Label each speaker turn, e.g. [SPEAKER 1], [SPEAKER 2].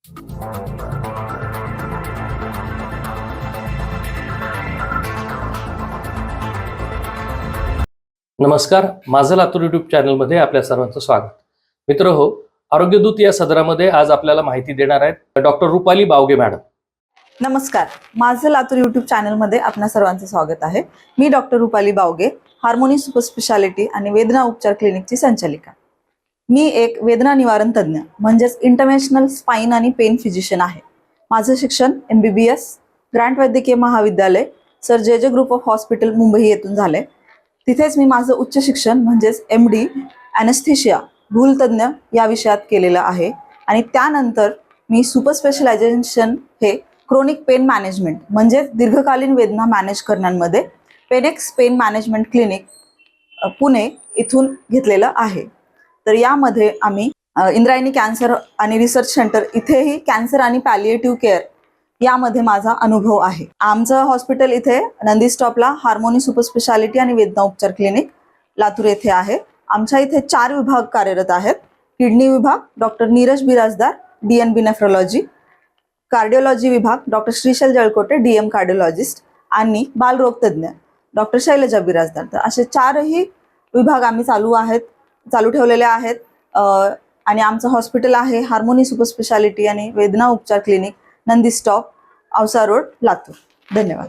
[SPEAKER 1] नमस्कार, माझं लातूर यूट्यूब चॅनलमध्ये आपल्या सर्वांचं स्वागत. मित्र हो, आरोग्यदूत या सदरामध्ये आज आपल्याला माहिती देणार आहेत डॉक्टर रुपाली बावगे मॅडम.
[SPEAKER 2] नमस्कार, माझं लातूर यूट्यूब चॅनलमध्ये आपल्या सर्वांचं स्वागत आहे. मी doctor Rupali Bavge, harmony super speciality आणि वेदना उपचार क्लिनिकची संचालिका. मी एक वेदना निवारण तज्ज्ञ म्हणजेच इंटरनॅशनल स्पाइन आणि पेन फिजिशियन आहे. माझं शिक्षण MBBS ग्रँट वैद्यकीय महाविद्यालय सर जे ग्रुप ऑफ हॉस्पिटल मुंबई येथून झाले. तिथेच मी माझं उच्च शिक्षण म्हणजेच MD ॲनेस्थेशिया भूलतज्ञ या विषयात केलेलं आहे आणि त्यानंतर मी सुपर स्पेशलायझेशन हे क्रोनिक पेन मॅनेजमेंट म्हणजे दीर्घकालीन वेदना मॅनेज करण्यामध्ये Painex pen management clinic Pune इथून घेतलेलं आहे. तर यामध्ये आम्ही इंद्रायणी कॅन्सर आणि रिसर्च सेंटर इथेही कॅन्सर आणि पॅलिएटिव्ह केअर यामध्ये माझा अनुभव आहे. आमचं हॉस्पिटल इथे नंदी स्टॉपला हार्मोनी सुपर स्पेशालिटी आणि वेदना उपचार क्लिनिक लातूर येथे आहे. आमच्या इथे 4 विभाग कार्यरत आहेत. किडनी विभाग doctor Neeraj Birajdar DNB nephrology, cardiology विभाग डॉक्टर श्रीशैल जळकोटे DM कार्डिओलॉजिस्ट आणि बालरोग तज्ज्ञ डॉक्टर शैलजा बिराजदार. तर असे 4ही विभाग आम्ही चालू ठेवलेले आहेत. आणि आमचं हॉस्पिटल आहे हार्मोनी सुपर स्पेशालिटी आणि वेदना उपचार clinic, Nandi stop, Ausa road, Latur. धन्यवाद.